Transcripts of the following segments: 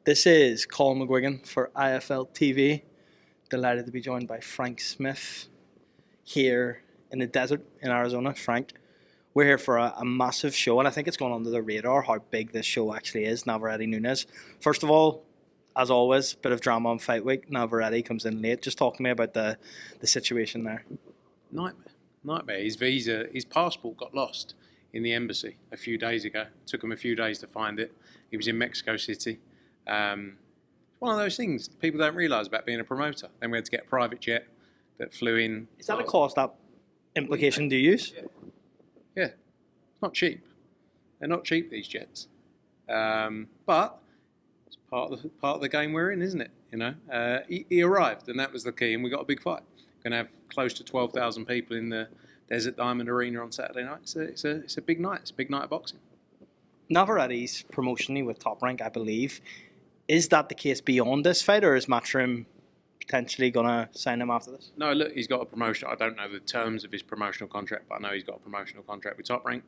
This is Colin McGuigan for IFLTV. Delighted to be joined by Frank Smith here in the desert in Arizona. Frank, we're here for a massive show, and I think it's gone under the radar how big this show actually is. Navarrete Nunes. First of all, as always, bit of drama on fight week. Navarrete comes in late. Just talk to me about the situation there. Nightmare. His visa, his passport got lost in the embassy a few days ago. It took him a few days to find it. He was in Mexico City. One of those things people don't realise about being a promoter. Then we had to get a private jet that flew in. Is that a cost up implication to use? Yeah. It's not cheap. They're not cheap, these jets. But it's part of the game we're in, isn't it? You know, he arrived, and that was the key, and we got a big fight. Going to have close to 12,000 people in the Desert Diamond Arena on Saturday night. It's a big night. It's a big night of boxing. Navarrete's promotionally with Top Rank, I believe. Is that the case beyond this fight, or is Matchroom potentially going to sign him after this? No, look, he's got a promotion. I don't know the terms of his promotional contract, but I know he's got a promotional contract with Top Rank.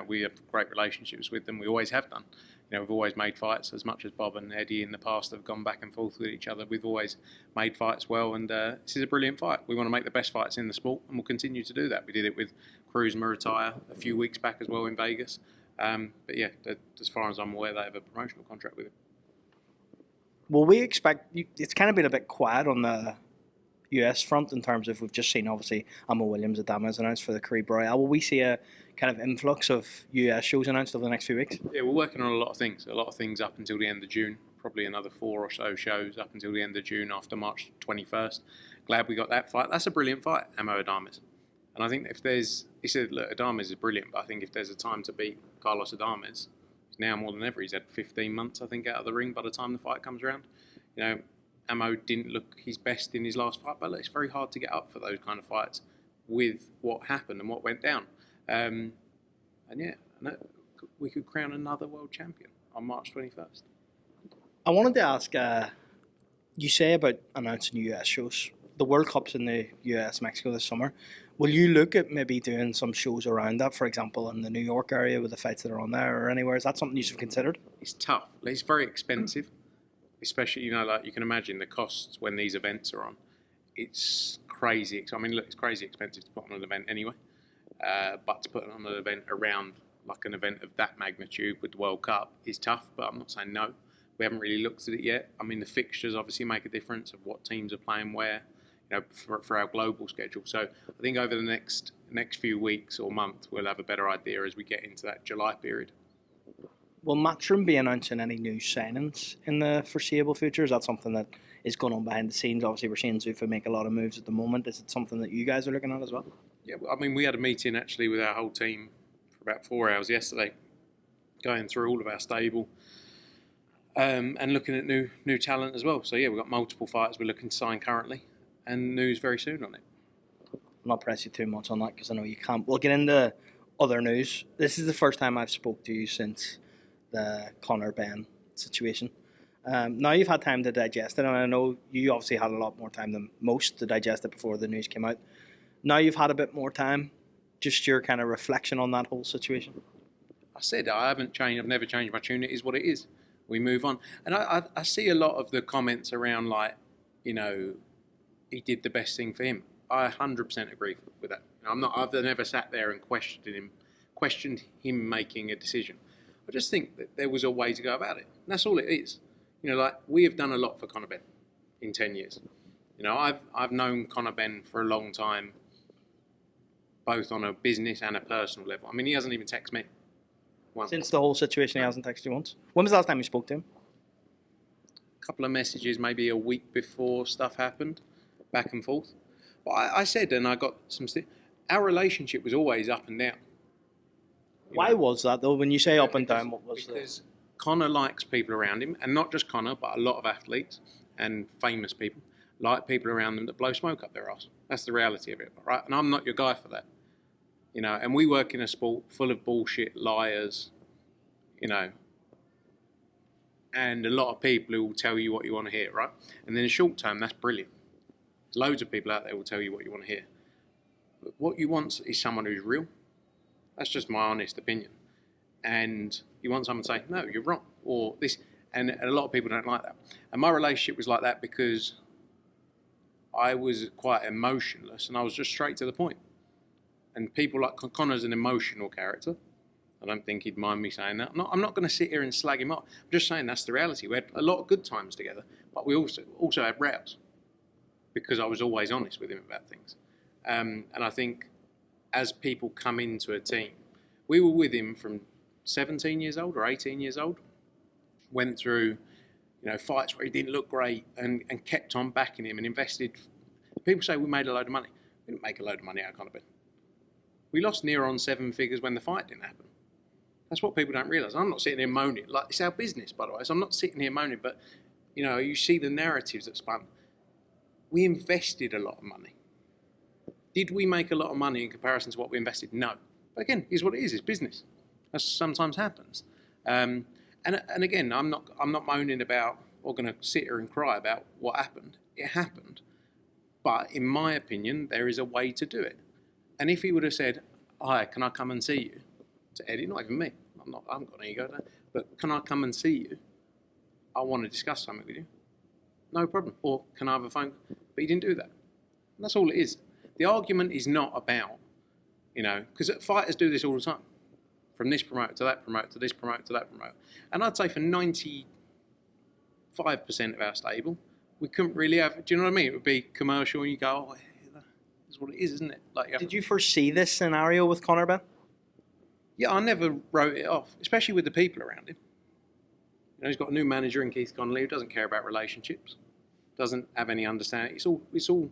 We have great relationships with them. We always have done. We've always made fights. As much as Bob and Eddie in the past have gone back and forth with each other, we've always made fights well, and this is a brilliant fight. We want to make the best fights in the sport, and we'll continue to do that. We did it with Cruz Murataya a few weeks back as well in Vegas. But yeah, as far as I'm aware, they have a promotional contract with him. Will we expect, it's kind of been a bit quiet on the US front in terms of, we've just seen obviously Amma Williams Adama is announced for the Caribe Royale. Will we see a kind of influx of US shows announced over the next few weeks? Yeah, we're working on a lot of things up until the end of June, probably another 4 or so shows up until the end of June after March 21st. Glad we got that fight. That's a brilliant fight, Amma Adames. And I think he said, look, Adames is brilliant, but I think if there's a time to beat Carlos Adames, now more than ever. He's had 15 months, I think, out of the ring by the time the fight comes around. Ammo didn't look his best in his last fight, but it's very hard to get up for those kind of fights with what happened and what went down. We could crown another world champion on March 21st. I wanted to ask, you say about announcing US shows. The World Cup's in the US, Mexico this summer. Will you look at maybe doing some shows around that, for example, in the New York area with the fights that are on there or anywhere? Is that something you've considered? It's tough. It's very expensive, especially, like you can imagine the costs when these events are on. It's crazy. I mean, look, it's crazy expensive to put on an event anyway. But to put on an event around like an event of that magnitude with the World Cup is tough, but I'm not saying no. We haven't really looked at it yet. I mean, the fixtures obviously make a difference of what teams are playing where. For our global schedule. So I think over the next few weeks or month, we'll have a better idea as we get into that July period. Will Matchroom be announcing any new signings in the foreseeable future? Is that something that is going on behind the scenes? Obviously, we're seeing Zuffa make a lot of moves at the moment. Is it something that you guys are looking at as well? Yeah, I mean, we had a meeting actually with our whole team for about 4 hours yesterday, going through all of our stable and looking at new talent as well. So yeah, we've got multiple fighters we're looking to sign currently. And news very soon on it. I'll not press you too much on that because I know you can't. We'll get into other news. This is the first time I've spoke to you since the Conor Benn situation. Now you've had time to digest it, and I know you obviously had a lot more time than most to digest it before the news came out. Now you've had a bit more time. Just your kind of reflection on that whole situation. I said I haven't changed. I've never changed my tune. It is what it is. We move on. And I see a lot of the comments around he did the best thing for him. I 100% agree with that. I've never sat there and questioned him making a decision. I just think that there was a way to go about it. And that's all it is. We have done a lot for Conor Benn in 10 years. I've known Conor Benn for a long time, both on a business and a personal level. I mean, he hasn't even texted me once. Since the whole situation, he hasn't texted you once? When was the last time you spoke to him? A couple of messages, maybe a week before stuff happened. Back and forth. But I said, and I got some. Our relationship was always up and down. Why was that though? When you say up and down, what was that? Because Conor likes people around him, and not just Conor, but a lot of athletes and famous people like people around them that blow smoke up their arse. That's the reality of it, right? And I'm not your guy for that. And we work in a sport full of bullshit, liars, and a lot of people who will tell you what you want to hear, right? And in the short term, that's brilliant. Loads of people out there will tell you what you want to hear. But what you want is someone who's real. That's just my honest opinion. And you want someone to say, no, you're wrong. Or this. And a lot of people don't like that. And my relationship was like that because I was quite emotionless and I was just straight to the point. And people like Conor's an emotional character. I don't think he'd mind me saying that. I'm not going to sit here and slag him off. I'm just saying that's the reality. We had a lot of good times together, but we also had rows because I was always honest with him about things. And I think as people come into a team, we were with him from 17 years old or 18 years old, went through fights where he didn't look great and kept on backing him and invested. People say we made a load of money. We didn't make a load of money out of Conor Benn. We lost near on 7 figures when the fight didn't happen. That's what people don't realise. I'm not sitting here moaning. Like, it's our business, by the way. So I'm not sitting here moaning, but you see the narratives that spun. We invested a lot of money. Did we make a lot of money in comparison to what we invested? No. But again, here's what it is. It's business. That sometimes happens. And again, I'm not moaning about or going to sit here and cry about what happened. It happened. But in my opinion, there is a way to do it. And if he would have said, "Hi, can I come and see you?" to Eddie, not even me. I haven't got an ego there. But can I come and see you? I want to discuss something with you. No problem. Or can I have a phone? But he didn't do that. And that's all it is. The argument is not about, because fighters do this all the time. From this promoter to that promoter to this promoter to that promoter. And I'd say for 95% of our stable, we couldn't really have, do you know what I mean? It would be commercial and you go, oh, that's what it is, isn't it? Did you foresee this scenario with Conor Benn? Yeah, I never wrote it off, especially with the people around him. He's got a new manager in Keith Connolly who doesn't care about relationships, doesn't have any understanding. It's all.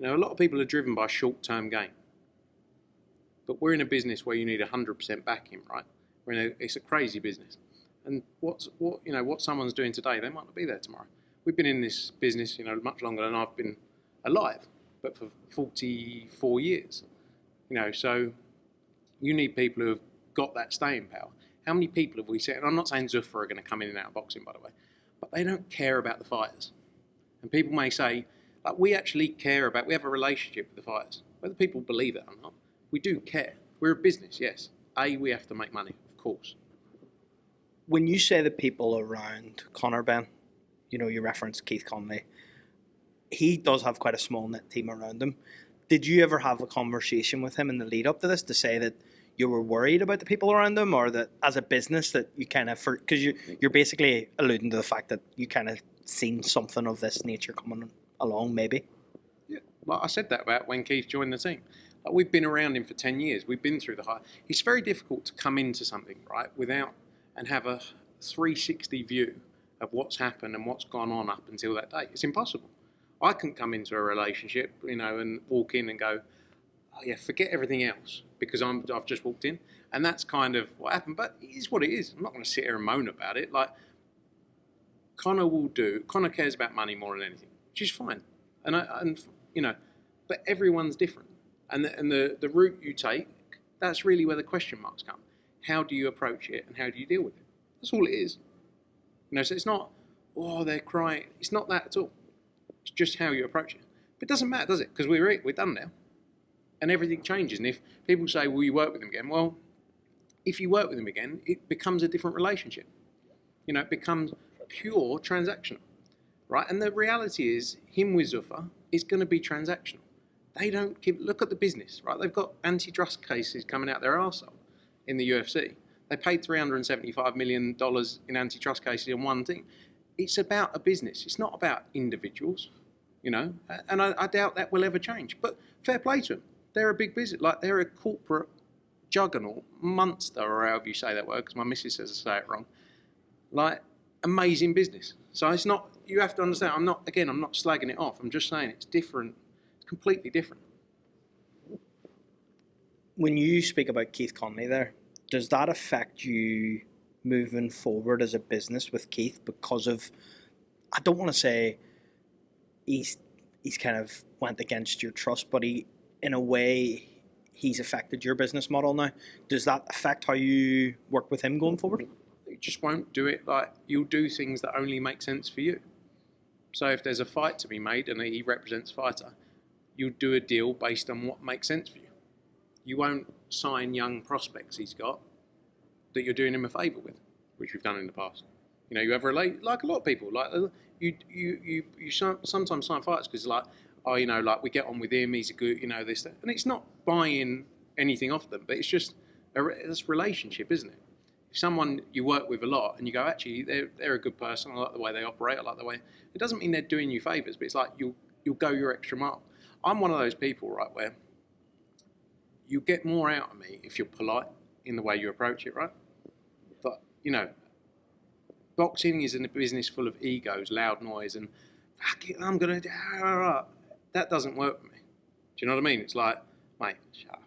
A lot of people are driven by short-term gain. But we're in a business where you need 100% backing, right? It's a crazy business. And what someone's doing today, they might not be there tomorrow. We've been in this business, much longer than I've been alive, but for 44 years. So you need people who have got that staying power. How many people have we seen? And I'm not saying Zuffa are going to come in and out of boxing, by the way, but they don't care about the fighters. And people may say, we actually care about, we have a relationship with the fighters. Whether people believe it or not, we do care. We're a business, yes. We have to make money, of course. When you say the people around Conor Benn, you reference Keith Connolly, he does have quite a small knit team around him. Did you ever have a conversation with him in the lead up to this to say that you were worried about the people around him, or that as a business that you kind of, because you're basically alluding to the fact that you kind of seen something of this nature coming along, maybe? Yeah, I said that about when Keith joined the team. We've been around him for 10 years. We've been through the high. It's very difficult to come into something, right, without and have a 360 view of what's happened and what's gone on up until that day. It's impossible. I can come into a relationship, and walk in and go, oh yeah, forget everything else because I've just walked in, and that's kind of what happened. But it is what it is. I'm not going to sit here and moan about it. Conor cares about money more than anything, which is fine, but everyone's different, and the route you take, that's really where the question marks come. How do you approach it, and how do you deal with it? That's all it is. So it's not, oh, they're crying. It's not that at all. It's just how you approach it. But it doesn't matter, does it? Because we're done now. And everything changes. And if people say, will you work with him again? Well, if you work with him again, it becomes a different relationship. It becomes pure transactional, right? And the reality is, him with Zuffa is going to be transactional. They don't look at the business, right? They've got antitrust cases coming out their arsehole in the UFC. They paid $375 million in antitrust cases in one thing. It's about a business. It's not about individuals, and I doubt that will ever change. But fair play to them. They're a big business. They're a corporate juggernaut, monster, or however you say that word, because my missus says I say it wrong. Amazing business. So it's not, you have to understand, I'm not slagging it off. I'm just saying it's different. It's completely different. When you speak about Keith Connolly there, does that affect you moving forward as a business with Keith because of, I don't want to say he's kind of went against your trust, but in a way he's affected your business model now. Does that affect how you work with him going forward? You just won't do it. You'll do things that only make sense for you. So if there's a fight to be made and he represents fighter, you'll do a deal based on what makes sense for you. You won't sign young prospects he's got that you're doing him a favour with, which we've done in the past. You know, you have relate like a lot of people. Like you sometimes sign fighters because like, oh, you know, like we get on with him. He's a good, you know, this, that. And it's not buying anything off them, but it's just it's relationship, isn't it? If someone you work with a lot and you go, actually, they're a good person. I like the way they operate. I like the way. It doesn't mean they're doing you favors, but it's like you'll go your extra mile. I'm one of those people, right, where you get more out of me if you're polite in the way you approach it, right? But, you know, boxing is in a business full of egos, loud noise, and fuck it, I'm going to... That doesn't work for me. Do you know what I mean? It's like, mate, shut up.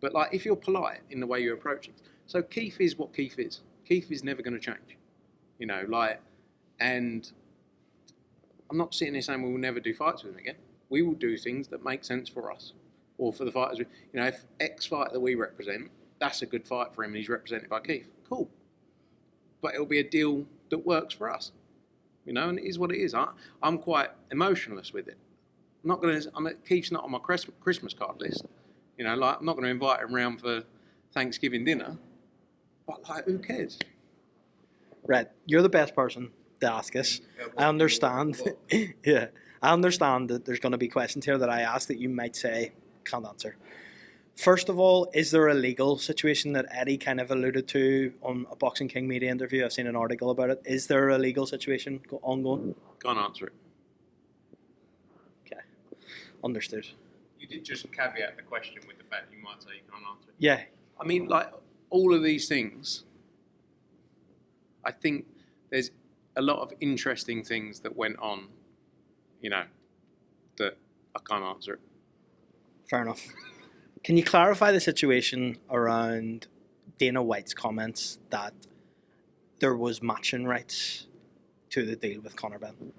But, like, if you're polite in the way you approach it... So Keith is what Keith is. Keith is never going to change. You know, like... And I'm not sitting here saying we will never do fights with him again. We will do things that make sense for us. Or for the fighters, you know, if X fight that we represent, that's a good fight for him and he's represented by Keith. Cool. But it'll be a deal that works for us. You know, and it is what it is. I'm quite emotionless with it. I'm not going to, Keith's not on my Christmas card list. You know, like, I'm not going to invite him round for Thanksgiving dinner. But, like, who cares? Right. You're the best person to ask this. I understand. Yeah. I understand that there's going to be questions here that I ask that you might say, can't answer. First of all, is there a legal situation that Eddie kind of alluded to on a Boxing King media interview? I've seen an article about it. Is there a legal situation ongoing? Can't answer it. Okay. Understood. You did just caveat the question with the fact you might say you can't answer it. Yeah. I mean, like, all of these things, I think there's a lot of interesting things that went on, you know, that I can't answer it. Fair enough. Can you clarify the situation around Dana White's comments that there was matching rights to the deal with Conor Benn?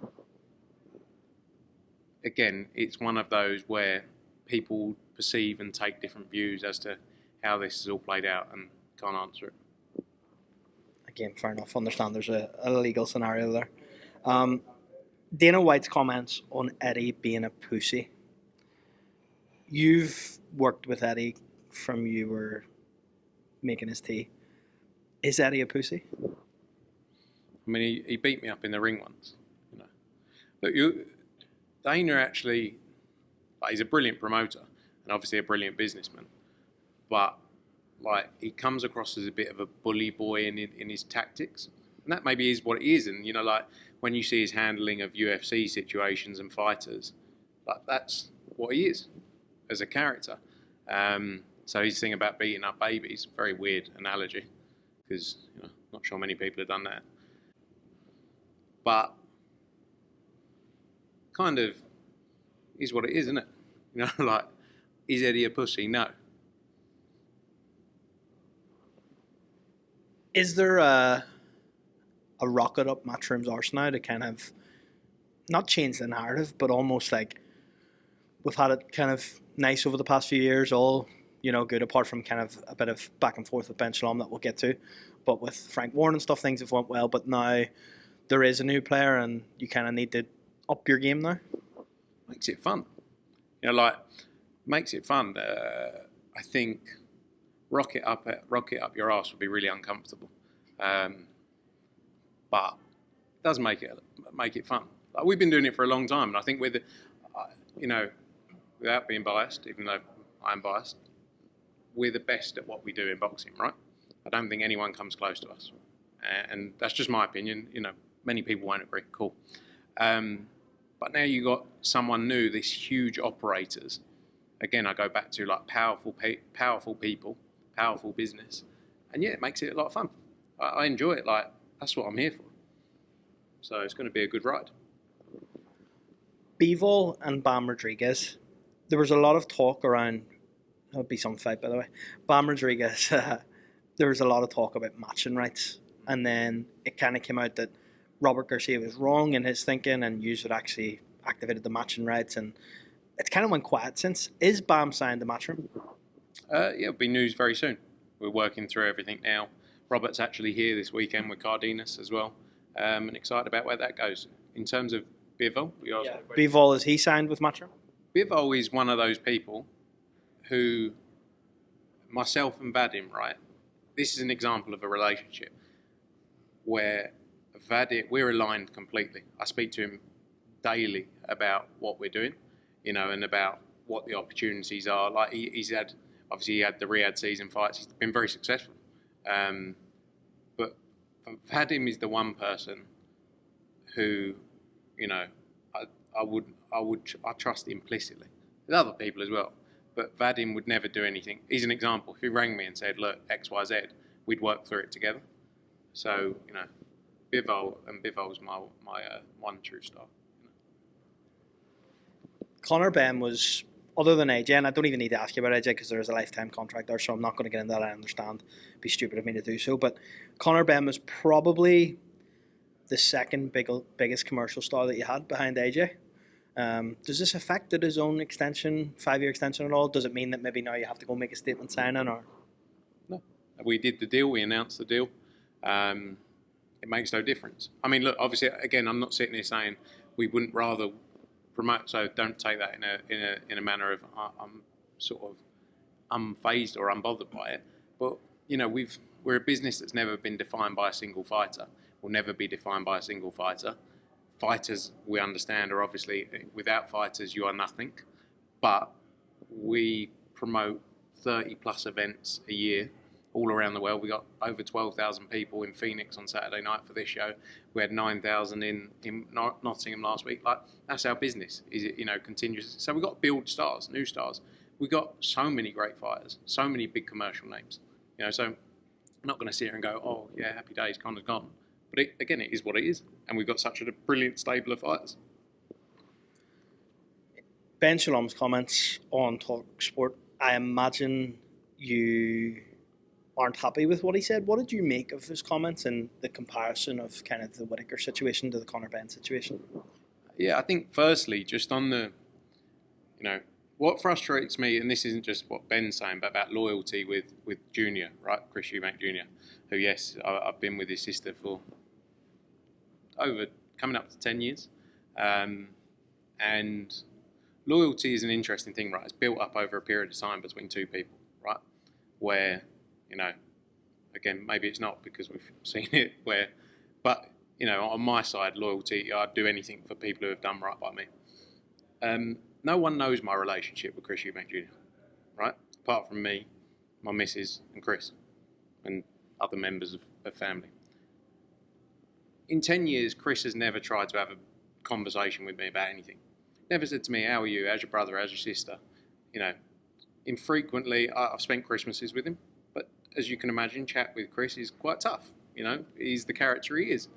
Again, it's one of those where people perceive and take different views as to how this is all played out and can't answer it. Again, fair enough. Understand there's a legal scenario there. Dana White's comments on Eddie being a pussy. You've worked with Eddie from you were making his tea. Is Eddie a pussy? I mean, he beat me up in the ring once. You know, but Dana actually, like, he's a brilliant promoter and obviously a brilliant businessman, but like, he comes across as a bit of a bully boy in his tactics, and that maybe is what it is. And you know, like, when you see his handling of UFC situations and fighters, like, that's what he is as a character. So his thing about beating up babies, very weird analogy, because, you know, not sure many people have done that. But kind of is what it is, isn't it? You know, like, is Eddie a pussy? No. Is there a rocket up Matchroom's arse now to kind of not change the narrative, but almost like we've had it kind of nice over the past few years, all, you know, good, apart from kind of a bit of back and forth with Ben Shalom that we'll get to. But with Frank Warren and stuff, things have went well. But now there is a new player and you kind of need to up your game now. Makes it fun. You know, like, makes it fun. I think rocket up your arse would be really uncomfortable. But it does make it fun. Like, we've been doing it for a long time, and I think we're you know, without being biased, even though I'm biased, we're the best at what we do in boxing, right? I don't think anyone comes close to us. And that's just my opinion. You know, many people won't agree. Cool. But now you got someone new, these huge operators. Again, I go back to, like, powerful people, powerful business. And yeah, it makes it a lot of fun. I enjoy it. Like, that's what I'm here for. So it's going to be a good ride. Bivol and Bam Rodriguez. There was a lot of talk around, that would be some fight, by the way. Bam Rodriguez, there was a lot of talk about matching rights. And then it kind of came out that Robert Garcia was wrong in his thinking and you had actually activated the matching rights. And it's kind of went quiet since. Is Bam signed the Matchroom? Yeah, it'll be news very soon. We're working through everything now. Robert's actually here this weekend with Cardenas as well. And excited about where that goes. In terms of Bivol, Bivol, is he signed with Matchroom? Bivol is one of those people who, myself and Vadim, right? This is an example of a relationship where Vadim, we're aligned completely. I speak to him daily about what we're doing, and about what the opportunities are. Like he had the Riyadh season fights. He's been very successful, but Vadim is the one person who, I trust implicitly. There's other people as well, but Vadim would never do anything. He's an example. If he rang me and said, "Look, X, Y, Z," we'd work through it together. So Bivol's my one true star. Conor Benn was, other than AJ, and I don't even need to ask you about AJ because there is a lifetime contract there, so I'm not going to get into that. I understand. It'd be stupid of me to do so. But Conor Benn was probably the second biggest commercial star that you had behind AJ. Does this affect his own 5-year extension at all? Does it mean that maybe now you have to go make a statement signing? Or no? We did the deal. We announced the deal. It makes no difference. I mean, look, obviously, again, I'm not sitting here saying we wouldn't rather promote. So don't take that in a manner of I'm sort of unfazed or unbothered by it. But we're a business that's never been defined by a single fighter. Will never be defined by a single fighter. Fighters, we understand, are obviously, without fighters, you are nothing. But we promote 30 plus events a year all around the world. We got over 12,000 people in Phoenix on Saturday night for this show. We had 9,000 in Nottingham last week. Like, that's our business, is it, continuous. So we've got to build stars, new stars. We've got so many great fighters, so many big commercial names. So I'm not going to sit here and go, oh, yeah, happy days, Conor's gone. But it is what it is. And we've got such a brilliant stable of fighters. Ben Shalom's comments on TalkSport, I imagine you aren't happy with what he said. What did you make of his comments and the comparison of kind of the Whittaker situation to the Conor Benn situation? Yeah, I think firstly, just on the, what frustrates me, and this isn't just what Ben's saying, but about loyalty with Junior, right? Chris Eubank Jr., who, yes, I've been with his sister for coming up to 10 years. And loyalty is an interesting thing, right? It's built up over a period of time between two people, right? Where, again, maybe it's not because we've seen it but on my side, loyalty, I'd do anything for people who have done right by me. No one knows my relationship with Chris Eubank Jr., right? Apart from me, my missus and Chris and other members of family. In 10 years, Chris has never tried to have a conversation with me about anything. Never said to me, how are you? How's your brother? How's your sister? Infrequently, I've spent Christmases with him. But as you can imagine, chat with Chris is quite tough. He's the character he is.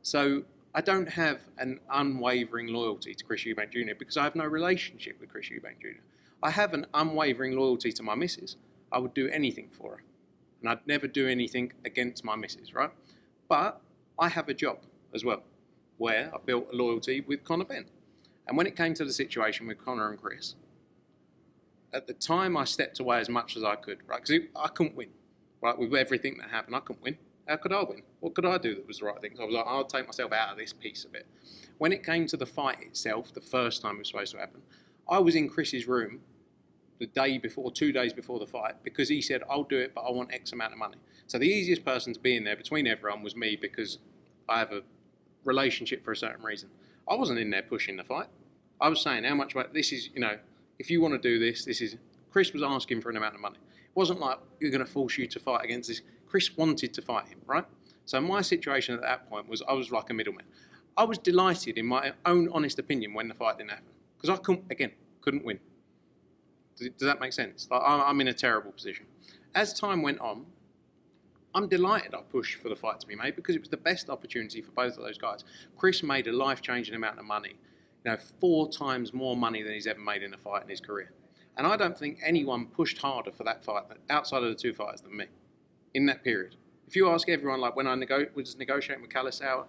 So I don't have an unwavering loyalty to Chris Eubank Jr. because I have no relationship with Chris Eubank Jr. I have an unwavering loyalty to my missus. I would do anything for her. And I'd never do anything against my missus, right? But I have a job as well, where I built a loyalty with Conor Benn. And when it came to the situation with Conor and Chris, at the time I stepped away as much as I could, right? Because I couldn't win, right? With everything that happened, I couldn't win. How could I win? What could I do that was the right thing? So I was like, I'll take myself out of this piece of it. When it came to the fight itself, the first time it was supposed to happen, I was in Chris's room the day before, 2 days before the fight, because he said, I'll do it, but I want X amount of money. So the easiest person to be in there between everyone was me, because I have a relationship for a certain reason. I wasn't in there pushing the fight. I was saying, how much, this is, if you want to do this, Chris was asking for an amount of money. It wasn't like, you're going to force you to fight against this. Chris wanted to fight him, right? So my situation at that point was, I was like a middleman. I was delighted in my own honest opinion when the fight didn't happen. Because I couldn't win. Does that make sense? Like, I'm in a terrible position. As time went on, I'm delighted I pushed for the fight to be made because it was the best opportunity for both of those guys. Chris made a life-changing amount of money, 4 times more money than he's ever made in a fight in his career. And I don't think anyone pushed harder for that fight outside of the two fighters than me in that period. If you ask everyone, like when I was negotiating with Calisao,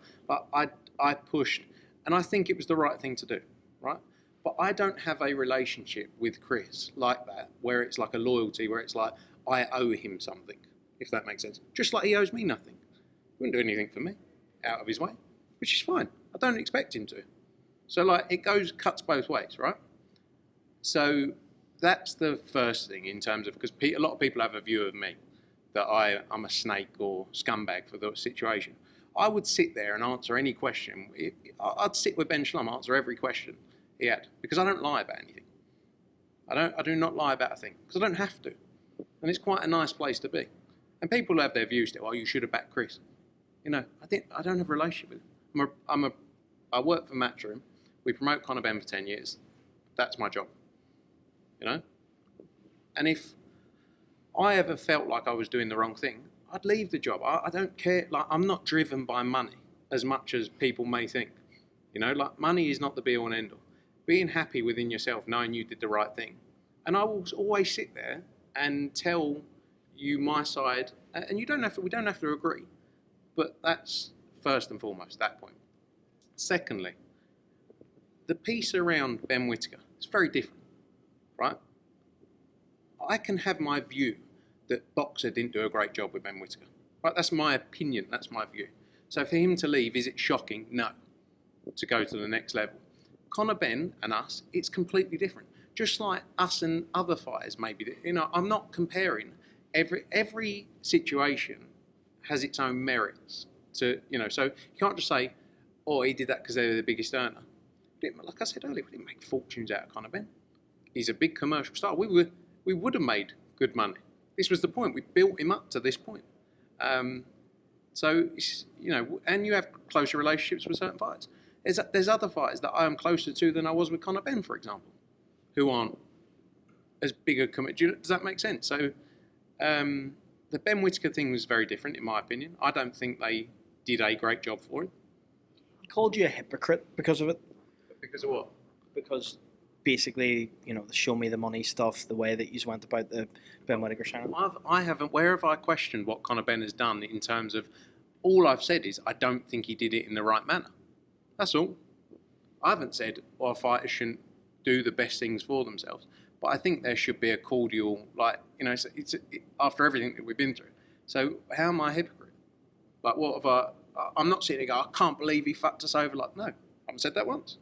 I pushed, and I think it was the right thing to do, right? But I don't have a relationship with Chris like that, where it's like a loyalty, where it's like I owe him something, if that makes sense. Just like he owes me nothing. He wouldn't do anything for me out of his way, which is fine. I don't expect him to. So like it cuts both ways, right? So that's the first thing in terms of, because a lot of people have a view of me that I'm a snake or scumbag for the situation. I would sit there and answer any question. I'd sit with Ben Shalom, answer every question he had, because I don't lie about anything. I do not lie about a thing, because I don't have to. And it's quite a nice place to be. And people have their views still. Oh, you should have backed Chris. You know, I don't have a relationship with him. I work for Matchroom. We promote Conor Benn for 10 years. That's my job. You know? And if I ever felt like I was doing the wrong thing, I'd leave the job. I don't care. Like, I'm not driven by money as much as people may think. You know, like, money is not the be all and end all. Being happy within yourself, knowing you did the right thing. And I will always sit there and tell you my side, and we don't have to agree. But that's first and foremost, that point. Secondly, the piece around Ben Whittaker is very different, right? I can have my view that Boxer didn't do a great job with Ben Whittaker. Right, that's my opinion, that's my view. So for him to leave, is it shocking? No. To go to the next level. Conor Benn and us, it's completely different. Just like us and other fighters, maybe. You know, I'm not comparing. Every situation has its own merits. To, you know, so you can't just say, oh, he did that because they were the biggest earner. Like I said earlier, we didn't make fortunes out of Conor Benn. He's a big commercial star. We would have made good money. This was the point. We built him up to this point. So, you know, and you have closer relationships with certain fighters. There's other fighters that I am closer to than I was with Conor Benn, for example, who aren't as big a commitment. Does that make sense? So, the Ben Whittaker thing was very different, in my opinion. I don't think they did a great job for it. He called you a hypocrite because of it. Because of what? Because basically, you know, the show me the money stuff, the way that you went about the Ben Whittaker channel. I haven't. Where have I questioned what Conor Benn has done in terms of? All I've said is I don't think he did it in the right manner. That's all. I haven't said, well, fighters shouldn't do the best things for themselves. But I think there should be a cordial, like, you know, it's after everything that we've been through. So how am I a hypocrite? Like, what have I'm not sitting there going, I can't believe he fucked us over. Like, no, I haven't said that once.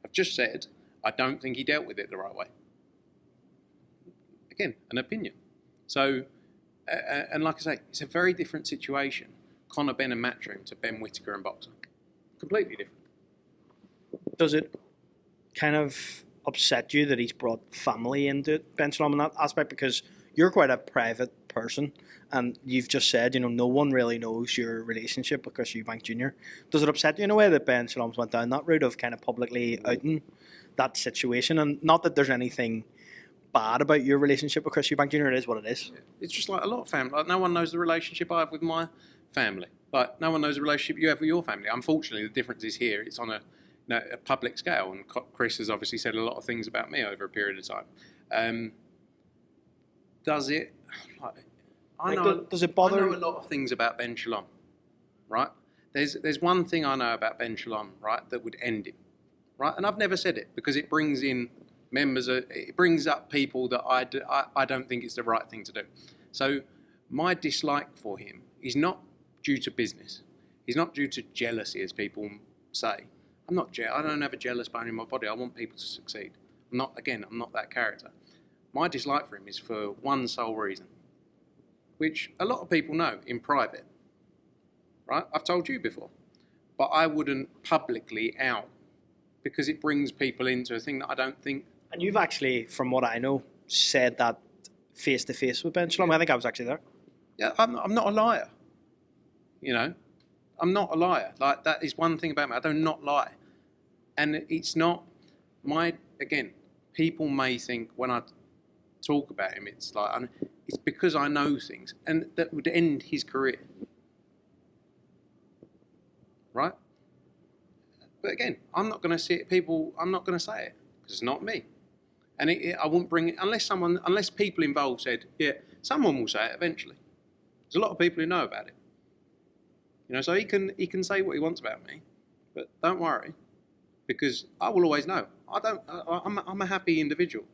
I've just said, I don't think he dealt with it the right way. Again, an opinion. So, and like I say, it's a very different situation. Conor Benn and Matchroom to Ben Whittaker and Boxer. Completely different. Does it kind of upset you that he's brought family into it, Ben Shalom, in that aspect? Because you're quite a private person, and you've just said, you know, no one really knows your relationship because Eubank Jr. Does it upset you in a way that Ben Shalom's went down that route of kind of publicly outing that situation? And not that there's anything bad about your relationship with Chris Eubank Jr. It is what it is. It's just like a lot of family. Like, no one knows the relationship I have with my family. Like, no one knows the relationship you have with your family. Unfortunately, the difference is here. It's on a public scale, and Chris has obviously said a lot of things about me over a period of time. Does it? Does it bother? I know a lot of things about Ben Shalom, right? There's one thing I know about Ben Shalom, right, that would end him, right? And I've never said it because it brings in it brings up people that I don't think it's the right thing to do. So my dislike for him is not due to business. He's not due to jealousy, as people say. I don't have a jealous bone in my body. I want people to succeed. I'm not that character. My dislike for him is for one sole reason, which a lot of people know in private, right? I've told you before, but I wouldn't publicly out because it brings people into a thing that I don't think. And you've actually, from what I know, said that face to face with Ben Shalom. I think I was actually there. Yeah, I'm not a liar. You know, I'm not a liar. Like, that is one thing about me. I do not lie. And it's not again, people may think when I talk about him, it's like, it's because I know things, and that would end his career. Right? But again, I'm not going to say it, I'm not going to say it, because it's not me. And I wouldn't bring it, unless people involved said, yeah, someone will say it eventually. There's a lot of people who know about it. You know, so he can say what he wants about me, but don't worry, because I will always know. I'm a happy individual.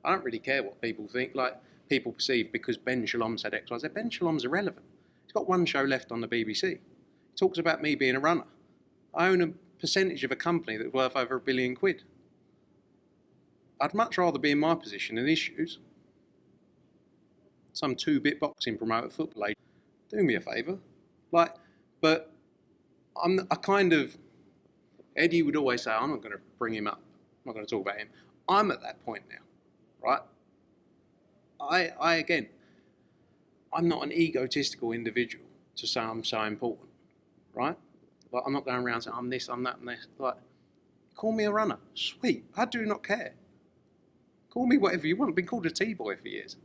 I don't really care what people think, like people perceive because Ben Shalom said X, Y, Z. Ben Shalom's irrelevant. He's got one show left on the BBC. He talks about me being a runner. I own a percentage of a company that's worth over £1 billion. I'd much rather be in my position in his shoes. Some 2-bit boxing promoter, football agent. Do me a favour. But Eddie would always say, I'm not going to bring him up. I'm not going to talk about him. I'm at that point now, right? I'm not an egotistical individual to say I'm so important, right? Like, I'm not going around saying I'm this, I'm that, and this. Like, call me a runner. Sweet. I do not care. Call me whatever you want. I've been called a T-boy for years.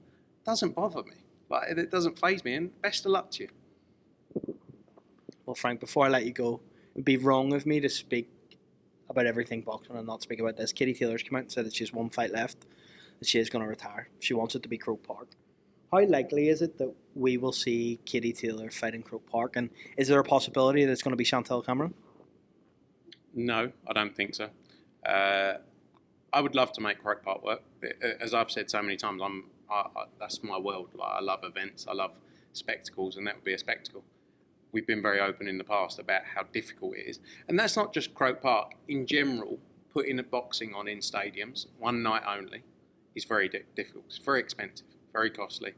Doesn't bother me. Like, it doesn't faze me, and best of luck to you. Well, Frank, before I let you go, it'd be wrong of me to speak about everything boxing and not speak about this. Katie Taylor's come out and said that she has one fight left, that she is going to retire. She wants it to be Croke Park. How likely is it that we will see Katie Taylor fight in Croke Park? And is there a possibility that it's going to be Chantel Cameron? No, I don't think so. I would love to make Croke Park work. As I've said so many times, that's my world. Like, I love events, I love spectacles, and that would be a spectacle. We've been very open in the past about how difficult it is. And that's not just Croke Park. In general, putting boxing on in stadiums, one night only, is very difficult. It's very expensive, very costly.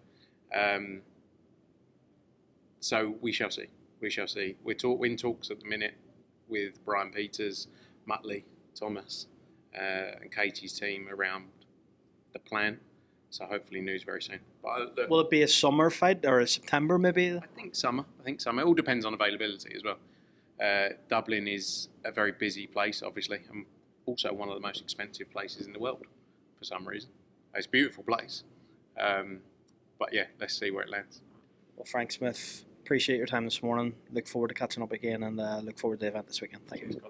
So we shall see. We shall see. We're in talks at the minute with Brian Peters, Muttley, Thomas, and Katie's team around the plan. So hopefully news very soon. But will it be a summer fight or a September maybe? I think summer. It all depends on availability as well. Dublin is a very busy place, obviously, and also one of the most expensive places in the world for some reason. It's a beautiful place. But yeah, let's see where it lands. Well, Frank Smith, appreciate your time this morning. Look forward to catching up again, and look forward to the event this weekend. Thank you.